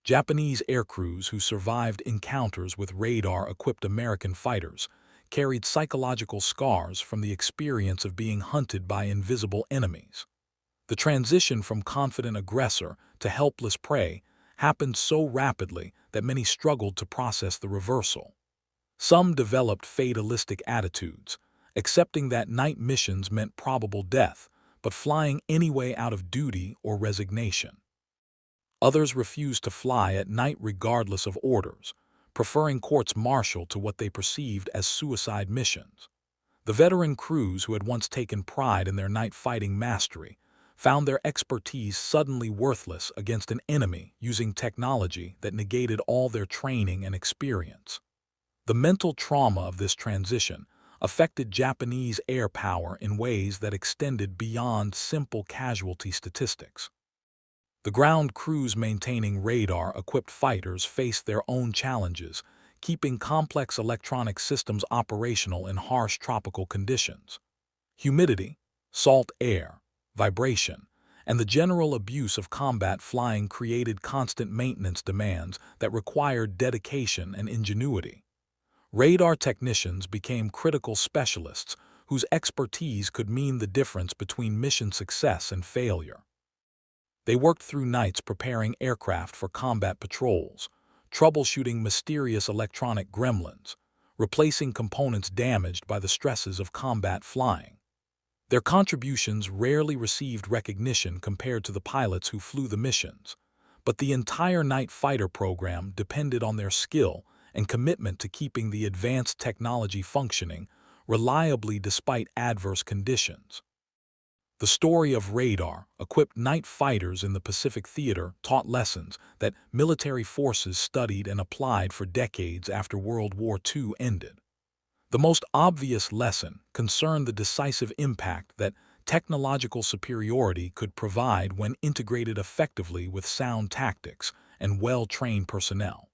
Japanese aircrews who survived encounters with radar-equipped American fighters carried psychological scars from the experience of being hunted by invisible enemies. The transition from confident aggressor to helpless prey happened so rapidly that many struggled to process the reversal. Some developed fatalistic attitudes, accepting that night missions meant probable death, but flying anyway out of duty or resignation. Others refused to fly at night regardless of orders, preferring courts-martial to what they perceived as suicide missions. The veteran crews who had once taken pride in their night-fighting mastery found their expertise suddenly worthless against an enemy using technology that negated all their training and experience. The mental trauma of this transition affected Japanese air power in ways that extended beyond simple casualty statistics. The ground crews maintaining radar-equipped fighters faced their own challenges, keeping complex electronic systems operational in harsh tropical conditions. Humidity, salt air, vibration, and the general abuse of combat flying created constant maintenance demands that required dedication and ingenuity. Radar technicians became critical specialists whose expertise could mean the difference between mission success and failure. They worked through nights preparing aircraft for combat patrols, troubleshooting mysterious electronic gremlins, replacing components damaged by the stresses of combat flying. Their contributions rarely received recognition compared to the pilots who flew the missions, but the entire night fighter program depended on their skill and commitment to keeping the advanced technology functioning reliably despite adverse conditions. The story of radar-equipped night fighters in the Pacific Theater taught lessons that military forces studied and applied for decades after World War II ended. The most obvious lesson concerned the decisive impact that technological superiority could provide when integrated effectively with sound tactics and well-trained personnel.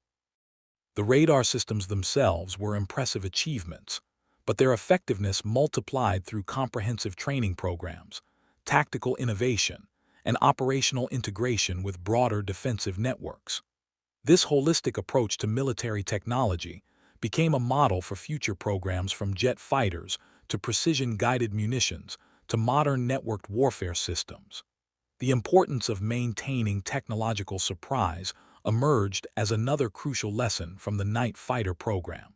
The radar systems themselves were impressive achievements, but their effectiveness multiplied through comprehensive training programs, tactical innovation, and operational integration with broader defensive networks. This holistic approach to military technology became a model for future programs from jet fighters to precision-guided munitions to modern networked warfare systems. The importance of maintaining technological surprise emerged as another crucial lesson from the night fighter program.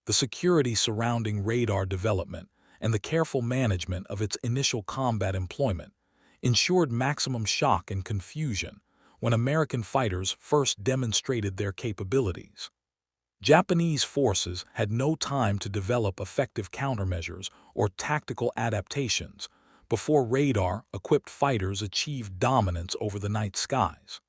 The security surrounding radar development and the careful management of its initial combat employment ensured maximum shock and confusion when American fighters first demonstrated their capabilities. Japanese forces had no time to develop effective countermeasures or tactical adaptations before radar-equipped fighters achieved dominance over the night skies.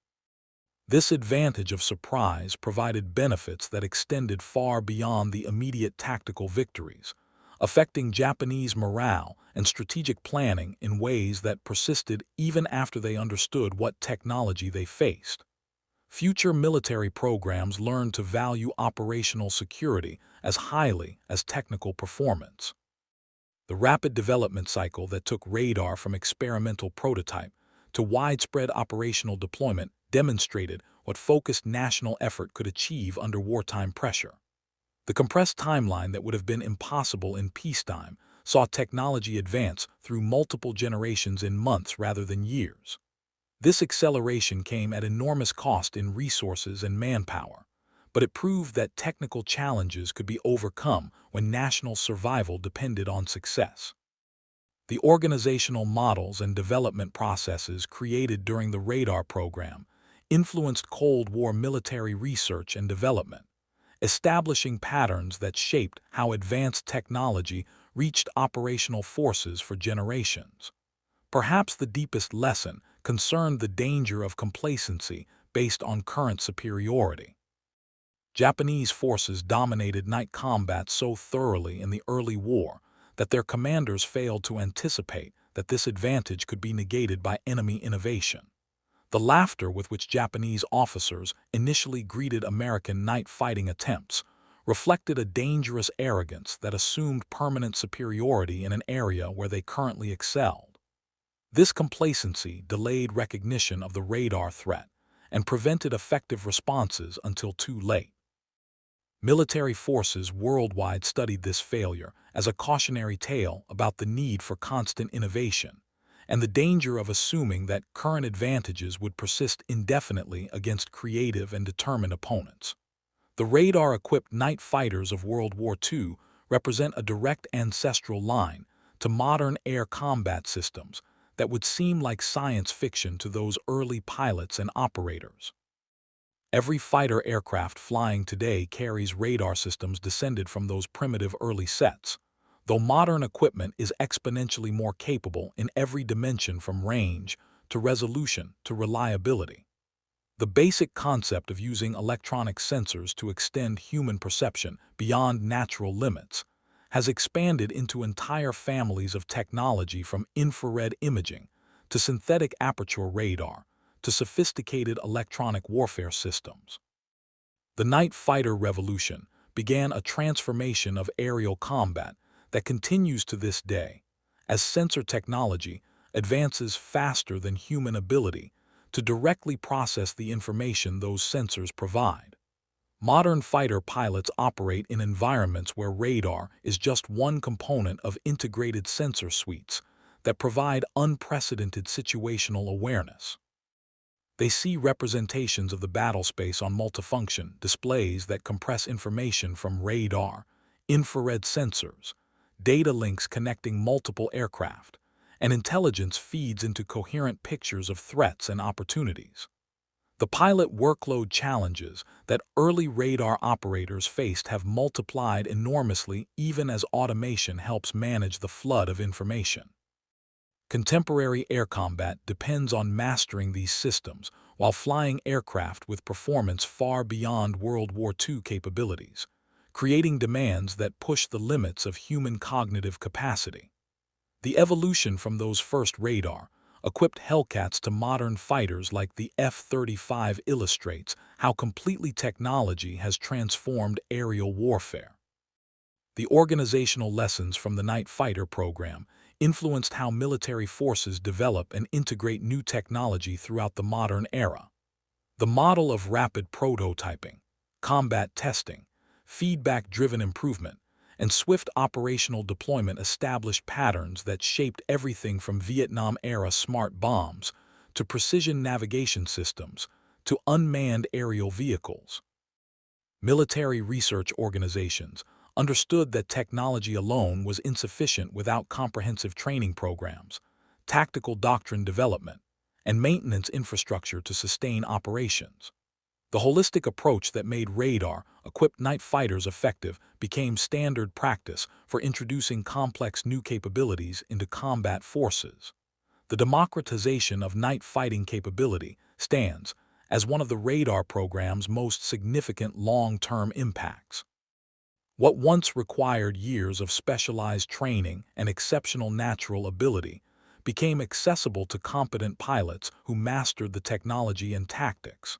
This advantage of surprise provided benefits that extended far beyond the immediate tactical victories, affecting Japanese morale and strategic planning in ways that persisted even after they understood what technology they faced. Future military programs learned to value operational security as highly as technical performance. The rapid development cycle that took radar from experimental prototype to widespread operational deployment demonstrated what focused national effort could achieve under wartime pressure. The compressed timeline that would have been impossible in peacetime saw technology advance through multiple generations in months rather than years. This acceleration came at enormous cost in resources and manpower, but it proved that technical challenges could be overcome when national survival depended on success. The organizational models and development processes created during the radar program influenced Cold War military research and development, establishing patterns that shaped how advanced technology reached operational forces for generations. Perhaps the deepest lesson concerned the danger of complacency based on current superiority. Japanese forces dominated night combat so thoroughly in the early war that their commanders failed to anticipate that this advantage could be negated by enemy innovation. The laughter with which Japanese officers initially greeted American night fighting attempts reflected a dangerous arrogance that assumed permanent superiority in an area where they currently excelled. This complacency delayed recognition of the radar threat and prevented effective responses until too late. Military forces worldwide studied this failure as a cautionary tale about the need for constant innovation and the danger of assuming that current advantages would persist indefinitely against creative and determined opponents. The radar-equipped night fighters of World War II represent a direct ancestral line to modern air combat systems that would seem like science fiction to those early pilots and operators. Every fighter aircraft flying today carries radar systems descended from those primitive early sets, though modern equipment is exponentially more capable in every dimension from range to resolution to reliability. The basic concept of using electronic sensors to extend human perception beyond natural limits has expanded into entire families of technology, from infrared imaging to synthetic aperture radar to sophisticated electronic warfare systems. The night fighter revolution began a transformation of aerial combat that continues to this day, as sensor technology advances faster than human ability to directly process the information those sensors provide. Modern fighter pilots operate in environments where radar is just one component of integrated sensor suites that provide unprecedented situational awareness. They see representations of the battlespace on multifunction displays that compress information from radar, infrared sensors, data links connecting multiple aircraft, and intelligence feeds into coherent pictures of threats and opportunities. The pilot workload challenges that early radar operators faced have multiplied enormously even as automation helps manage the flood of information. Contemporary air combat depends on mastering these systems while flying aircraft with performance far beyond World War II capabilities, creating demands that push the limits of human cognitive capacity. The evolution from those first radar-equipped Hellcats to modern fighters like the F-35 illustrates how completely technology has transformed aerial warfare. The organizational lessons from the night fighter program influenced how military forces develop and integrate new technology throughout the modern era. The model of rapid prototyping, combat testing, feedback-driven improvement, and swift operational deployment established patterns that shaped everything from Vietnam-era smart bombs to precision navigation systems to unmanned aerial vehicles. Military research organizations understood that technology alone was insufficient without comprehensive training programs, tactical doctrine development, and maintenance infrastructure to sustain operations. The holistic approach that made radar-equipped night fighters effective became standard practice for introducing complex new capabilities into combat forces. The democratization of night fighting capability stands as one of the radar program's most significant long-term impacts. What once required years of specialized training and exceptional natural ability became accessible to competent pilots who mastered the technology and tactics.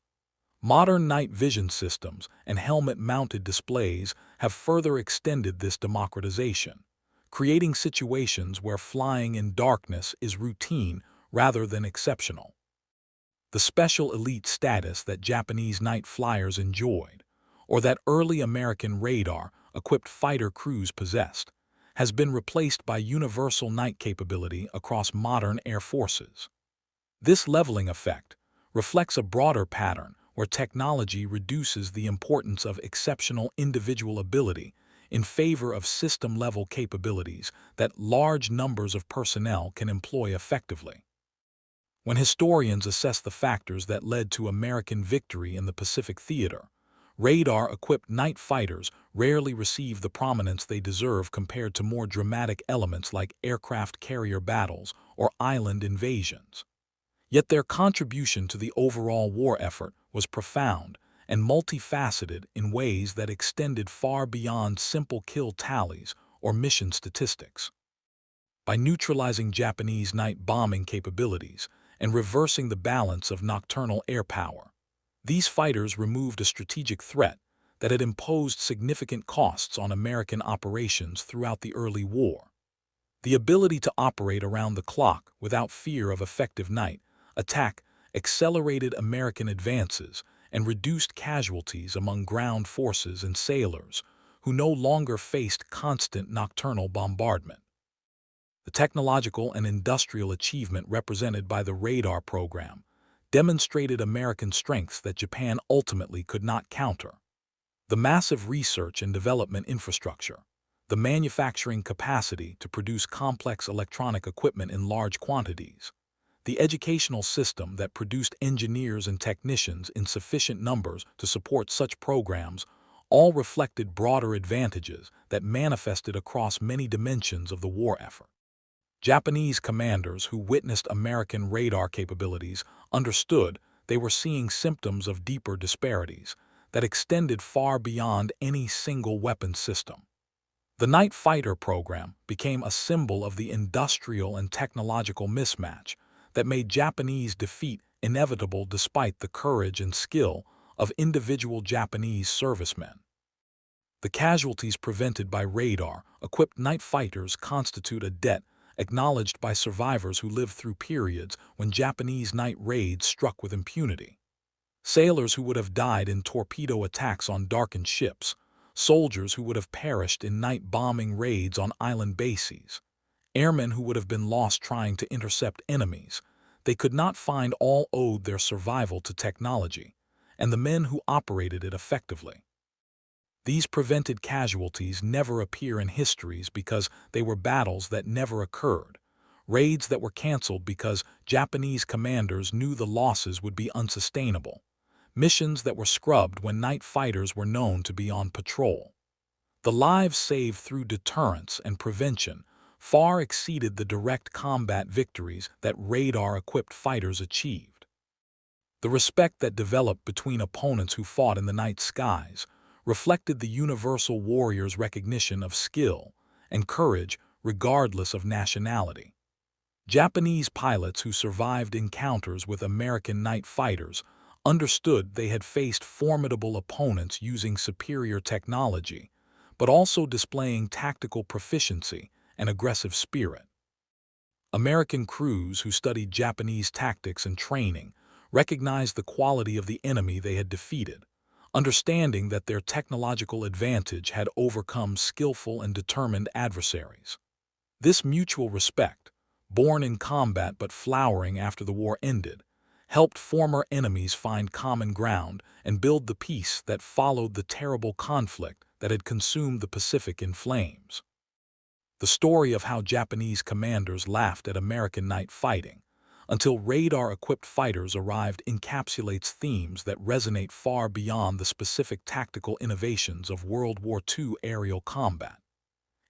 Modern night vision systems and helmet-mounted displays have further extended this democratization, creating situations where flying in darkness is routine rather than exceptional. The special elite status that Japanese night flyers enjoyed, or that early American radar-equipped fighter crews possessed, has been replaced by universal night capability across modern air forces. This leveling effect reflects a broader pattern where technology reduces the importance of exceptional individual ability in favor of system-level capabilities that large numbers of personnel can employ effectively. When historians assess the factors that led to American victory in the Pacific Theater, radar-equipped night fighters rarely receive the prominence they deserve compared to more dramatic elements like aircraft carrier battles or island invasions. Yet their contribution to the overall war effort was profound and multifaceted in ways that extended far beyond simple kill tallies or mission statistics. By neutralizing Japanese night bombing capabilities and reversing the balance of nocturnal air power, these fighters removed a strategic threat that had imposed significant costs on American operations throughout the early war. The ability to operate around the clock without fear of effective night attack accelerated American advances and reduced casualties among ground forces and sailors who no longer faced constant nocturnal bombardment. The technological and industrial achievement represented by the radar program demonstrated American strengths that Japan ultimately could not counter. The massive research and development infrastructure, the manufacturing capacity to produce complex electronic equipment in large quantities, the educational system that produced engineers and technicians in sufficient numbers to support such programs all reflected broader advantages that manifested across many dimensions of the war effort. Japanese commanders who witnessed American radar capabilities understood they were seeing symptoms of deeper disparities that extended far beyond any single weapon system. The night fighter program became a symbol of the industrial and technological mismatch that made Japanese defeat inevitable despite the courage and skill of individual Japanese servicemen. The casualties prevented by radar-equipped night fighters constitute a debt acknowledged by survivors who lived through periods when Japanese night raids struck with impunity. Sailors who would have died in torpedo attacks on darkened ships, soldiers who would have perished in night bombing raids on island bases, airmen who would have been lost trying to intercept enemies. They could not find all owed their survival to technology and the men who operated it effectively. These prevented casualties never appear in histories because they were battles that never occurred, raids that were canceled because Japanese commanders knew the losses would be unsustainable, missions that were scrubbed when night fighters were known to be on patrol. The lives saved through deterrence and prevention far exceeded the direct combat victories that radar-equipped fighters achieved. The respect that developed between opponents who fought in the night skies reflected the universal warrior's recognition of skill and courage regardless of nationality. Japanese pilots who survived encounters with American night fighters understood they had faced formidable opponents using superior technology, but also displaying tactical proficiency and aggressive spirit. American crews who studied Japanese tactics and training recognized the quality of the enemy they had defeated, understanding that their technological advantage had overcome skillful and determined adversaries. This mutual respect, born in combat but flowering after the war ended, helped former enemies find common ground and build the peace that followed the terrible conflict that had consumed the Pacific in flames. The story of how Japanese commanders laughed at American night fighting until radar-equipped fighters arrived encapsulates themes that resonate far beyond the specific tactical innovations of World War II aerial combat.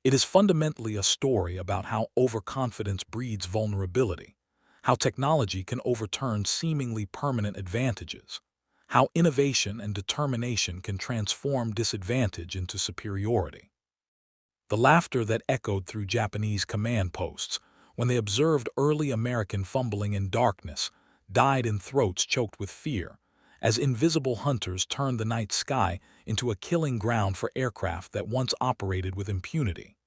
It is fundamentally a story about how overconfidence breeds vulnerability, how technology can overturn seemingly permanent advantages, how innovation and determination can transform disadvantage into superiority. The laughter that echoed through Japanese command posts when they observed early American fumbling in darkness died in throats choked with fear, as invisible hunters turned the night sky into a killing ground for aircraft that once operated with impunity.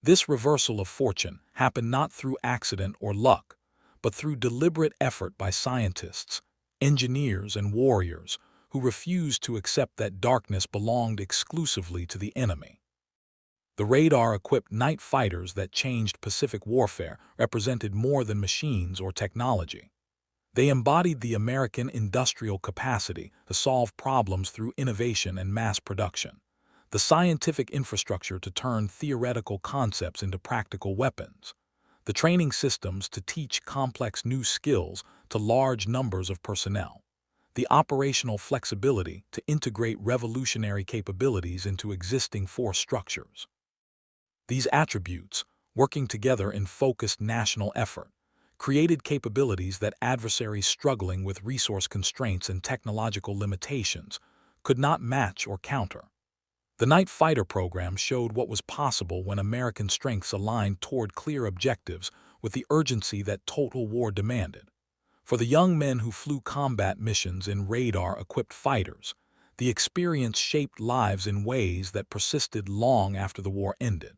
This reversal of fortune happened not through accident or luck, but through deliberate effort by scientists, engineers, and warriors who refused to accept that darkness belonged exclusively to the enemy. The radar-equipped night fighters that changed Pacific warfare represented more than machines or technology. They embodied the American industrial capacity to solve problems through innovation and mass production, the scientific infrastructure to turn theoretical concepts into practical weapons, the training systems to teach complex new skills to large numbers of personnel, the operational flexibility to integrate revolutionary capabilities into existing force structures. These attributes, working together in focused national effort, created capabilities that adversaries struggling with resource constraints and technological limitations could not match or counter. The Night Fighter program showed what was possible when American strengths aligned toward clear objectives with the urgency that total war demanded. For the young men who flew combat missions in radar-equipped fighters, the experience shaped lives in ways that persisted long after the war ended.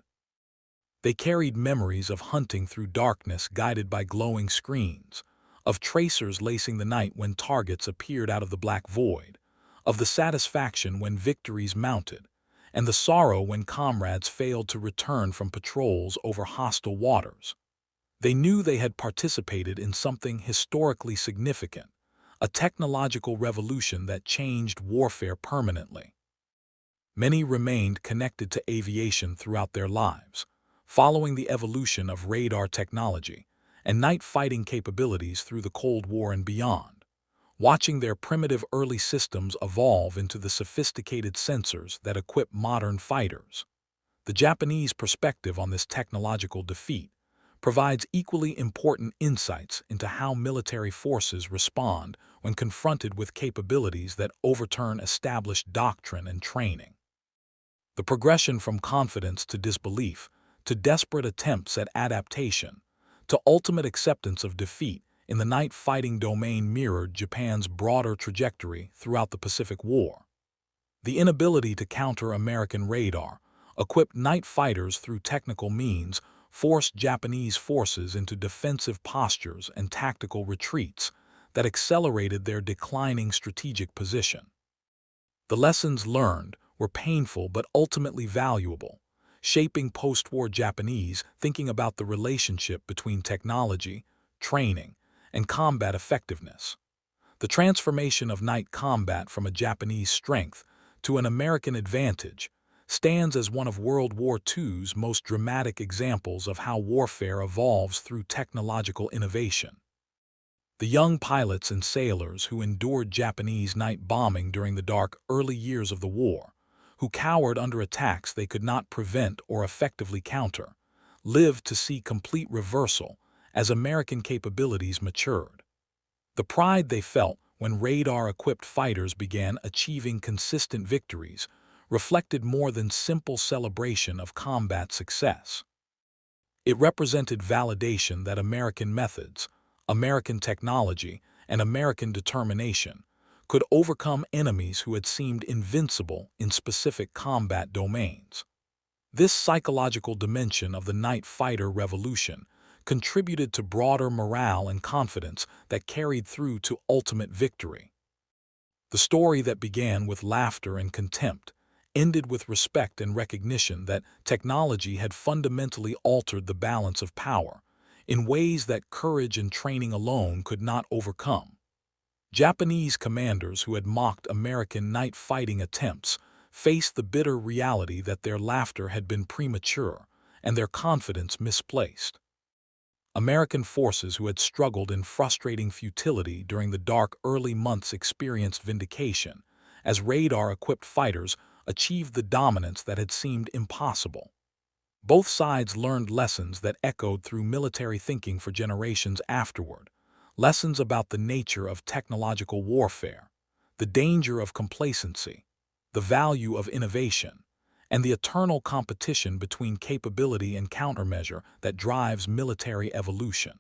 They carried memories of hunting through darkness guided by glowing screens, of tracers lacing the night when targets appeared out of the black void, of the satisfaction when victories mounted, and the sorrow when comrades failed to return from patrols over hostile waters. They knew they had participated in something historically significant, a technological revolution that changed warfare permanently. Many remained connected to aviation throughout their lives, following the evolution of radar technology and night fighting capabilities through the Cold War and beyond, watching their primitive early systems evolve into the sophisticated sensors that equip modern fighters. The Japanese perspective on this technological defeat provides equally important insights into how military forces respond when confronted with capabilities that overturn established doctrine and training. The progression from confidence to disbelief, to desperate attempts at adaptation, to ultimate acceptance of defeat in the night fighting domain mirrored Japan's broader trajectory throughout the Pacific War. The inability to counter American radar, equipped night fighters through technical means, forced Japanese forces into defensive postures and tactical retreats that accelerated their declining strategic position. The lessons learned were painful but ultimately valuable, shaping post-war Japanese thinking about the relationship between technology, training, and combat effectiveness. The transformation of night combat from a Japanese strength to an American advantage stands as one of World War II's most dramatic examples of how warfare evolves through technological innovation. The young pilots and sailors who endured Japanese night bombing during the dark early years of the war, who cowered under attacks they could not prevent or effectively counter, lived to see complete reversal as American capabilities matured. The pride they felt when radar-equipped fighters began achieving consistent victories reflected more than simple celebration of combat success. It represented validation that American methods, American technology, and American determination could overcome enemies who had seemed invincible in specific combat domains. This psychological dimension of the night fighter revolution contributed to broader morale and confidence that carried through to ultimate victory. The story that began with laughter and contempt ended with respect and recognition that technology had fundamentally altered the balance of power in ways that courage and training alone could not overcome. Japanese commanders who had mocked American night fighting attempts faced the bitter reality that their laughter had been premature and their confidence misplaced. American forces who had struggled in frustrating futility during the dark early months experienced vindication, as radar-equipped fighters achieved the dominance that had seemed impossible. Both sides learned lessons that echoed through military thinking for generations afterward, lessons about the nature of technological warfare, the danger of complacency, the value of innovation, and the eternal competition between capability and countermeasure that drives military evolution.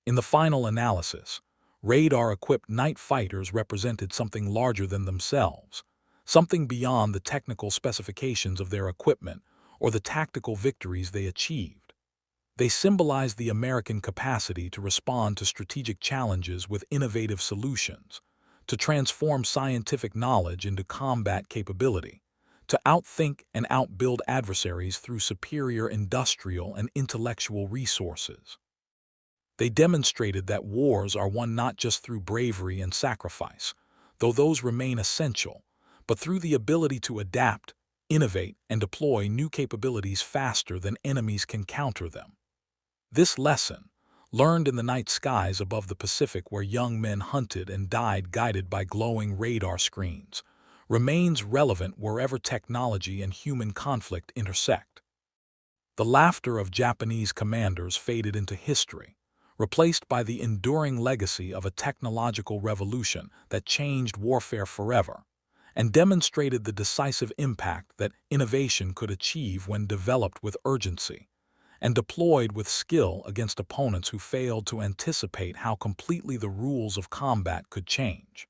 In the final analysis, radar-equipped night fighters represented something larger than themselves, something beyond the technical specifications of their equipment or the tactical victories they achieved. They symbolized the American capacity to respond to strategic challenges with innovative solutions, to transform scientific knowledge into combat capability, to outthink and outbuild adversaries through superior industrial and intellectual resources. They demonstrated that wars are won not just through bravery and sacrifice, though those remain essential, but through the ability to adapt, innovate, and deploy new capabilities faster than enemies can counter them. This lesson, learned in the night skies above the Pacific where young men hunted and died guided by glowing radar screens, remains relevant wherever technology and human conflict intersect. The laughter of Japanese commanders faded into history, replaced by the enduring legacy of a technological revolution that changed warfare forever, and demonstrated the decisive impact that innovation could achieve when developed with urgency and deployed with skill against opponents who failed to anticipate how completely the rules of combat could change.